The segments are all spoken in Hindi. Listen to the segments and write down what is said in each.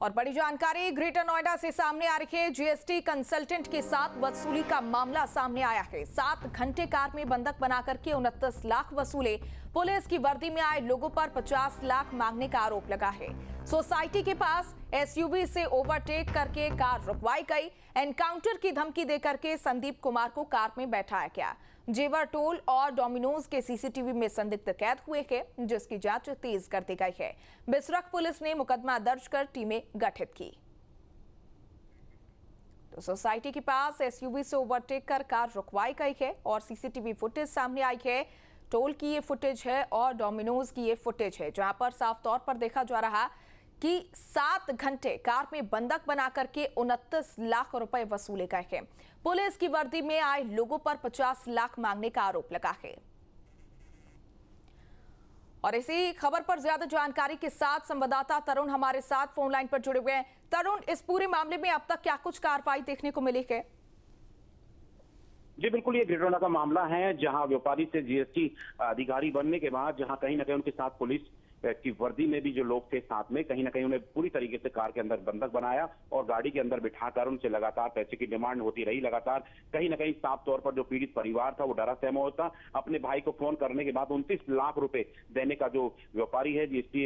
और बड़ी जानकारी ग्रेटर नोएडा से सामने आ रही है। जीएसटी कंसल्टेंट के साथ वसूली का मामला सामने आया है। 7 घंटे कार में बंधक बनाकर के 29 लाख वसूले। पुलिस की वर्दी में आए लोगों पर 50 लाख मांगने का आरोप लगा है। सोसाइटी के पास एसयूवी से ओवरटेक करके कार रुकवाई गई। एनकाउंटर की धमकी देकर के संदीप कुमार को कार में बैठाया गया। जेवर टोल और डोमिनोज के सीसीटीवी में संदिग्ध कैद हुए हैं, जिसकी जांच तेज कर दी गई है। बिसरख पुलिस ने मुकदमा दर्ज कर टीमें गठित की। तो सोसाइटी के पास एसयूवी से ओवरटेक कर कार रुकवाई गई है और सीसीटीवी फुटेज सामने आई है। टोल की ये फुटेज है और डोमिनोज की ये फुटेज है, जहां पर साफ तौर पर देखा जा रहा कि 7 घंटे कार में बंधक बना करके 29 लाख रुपए वसूले गए हैं। पुलिस की वर्दी में आए लोगों पर 50 लाख मांगने का आरोप लगा है। और इसी खबर पर ज्यादा जानकारी के साथ संवाददाता तरुण हमारे साथ फोन लाइन पर जुड़े हुए हैं। तरुण, इस पूरे मामले में अब तक क्या कुछ कार्रवाई देखने को मिली है? जी बिल्कुल, ये ग्रेटर नोएडा का मामला है, जहां व्यापारी से जीएसटी अधिकारी बनने के बाद जहां कहीं ना कहीं उनके साथ पुलिस की वर्दी में भी जो लोग थे साथ में, कहीं ना कहीं उन्हें पूरी तरीके से कार के अंदर बंधक बनाया और गाड़ी के अंदर बिठाकर उनसे लगातार पैसे की डिमांड होती रही। लगातार कहीं ना कहीं साफ तौर पर जो पीड़ित परिवार था वो डरा सहमा होता। अपने भाई को फोन करने के बाद 29 लाख रुपए देने का जो व्यापारी है जीएसटी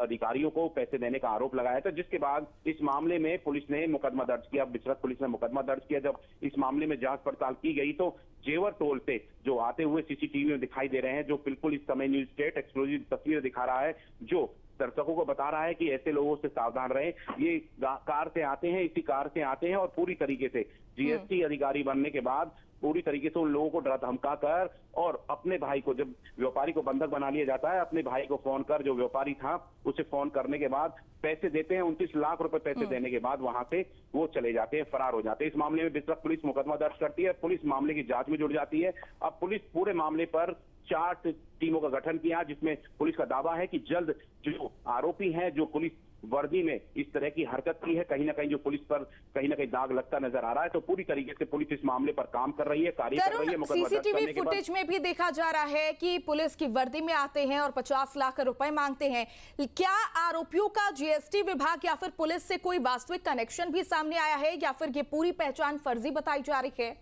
अधिकारियों को पैसे देने का आरोप लगाया था, जिसके बाद इस मामले में पुलिस ने मुकदमा दर्ज किया। बिसरख पुलिस ने मुकदमा दर्ज किया। जब इस मामले में जांच पड़ताल की गई तो जेवर टोल से जो आते हुए सीसीटीवी में दिखाई दे रहे हैं, जो बिल्कुल इस समय न्यूज स्टेट एक्सक्लूसिव तस्वीर दिखा रहा है, जो दर्शकों को बता रहा है कि ऐसे लोगों से सावधान रहें। ये कार से आते हैं, इसी कार से आते हैं और पूरी तरीके से जीएसटी अधिकारी बनने के बाद पूरी तरीके से उन लोगों को डरा धमका कर और अपने भाई को, जब व्यापारी को बंधक बना लिया जाता है, अपने भाई को फोन कर, जो व्यापारी था उसे फोन करने के बाद पैसे देते हैं। 29 लाख रुपए पैसे देने के बाद वहां से वो चले जाते हैं, फरार हो जाते हैं। इस मामले में बिसरख पुलिस मुकदमा दर्ज करती है। पुलिस मामले की जांच में जुड़ जाती है। अब पुलिस पूरे मामले पर 4 टीमों का गठन किया, जिसमें पुलिस का दावा है कि जल्द जो आरोपी हैं, जो पुलिस वर्दी में इस तरह की हरकत की है, कहीं ना कहीं जो पुलिस पर कहीं ना कहीं दाग लगता नजर आ रहा है। तो पूरी तरीके से पुलिस इस मामले पर काम कर रही है, कार्य कर रही है। सीसीटीवी फुटेज में भी देखा जा रहा है कि पुलिस की वर्दी में आते हैं और 50 लाख रुपए मांगते हैं। क्या आरोपियों का जीएसटी विभाग या फिर पुलिस से कोई वास्तविक कनेक्शन भी सामने आया है, या फिर ये पूरी पहचान फर्जी बताई जा रही है?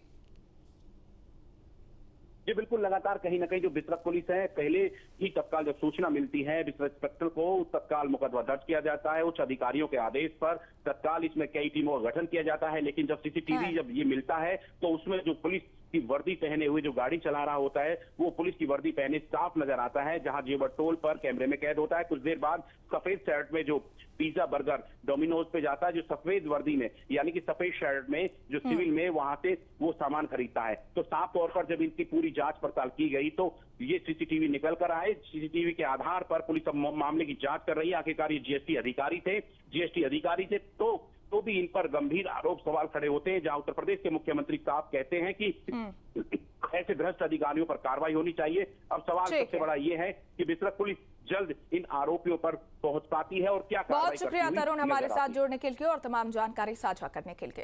जी बिल्कुल, लगातार कहीं ना कहीं जो बिसरख पुलिस है, पहले ही तत्काल जब सूचना मिलती है बिसरख इंस्पेक्टर को, तत्काल मुकदमा दर्ज किया जाता है। उच्च अधिकारियों के आदेश पर तत्काल इसमें कई टीमों का गठन किया जाता है। लेकिन जब सीसीटीवी जब ये मिलता है तो उसमें जो पुलिस की वर्दी पहने हुए जो गाड़ी चला रहा होता है वो पुलिस की वर्दी पहने साफ नजर आता है, जहां जेवर टोल पर कैमरे में कैद होता है। कुछ देर बाद सफेद शर्ट में जो पिज्जा बर्गर डोमिनोज पे जाता है, जो सफेद वर्दी में यानी कि सफेद शर्ट में जो सिविल में वहां से वो सामान खरीदता है। तो साफ तौर पर जब इनकी पूरी जांच पड़ताल की गई तो ये सीसीटीवी निकल कर आए। सीसीटीवी के आधार पर पुलिस अब मामले की जांच कर रही है। आखिरकार ये जीएसटी अधिकारी थे तो भी इन पर गंभीर आरोप सवाल खड़े होते हैं, जहां उत्तर प्रदेश के मुख्यमंत्री साहब कहते हैं कि ऐसे भ्रष्ट अधिकारियों पर कार्रवाई होनी चाहिए। अब सवाल सबसे बड़ा ये है कि बिसरख पुलिस जल्द इन आरोपियों पर पहुंच पाती है और क्या कार्रवाई करती है। बहुत शुक्रिया तरुण, हमारे साथ जुड़ने के लिए और तमाम जानकारी साझा करने के लिए।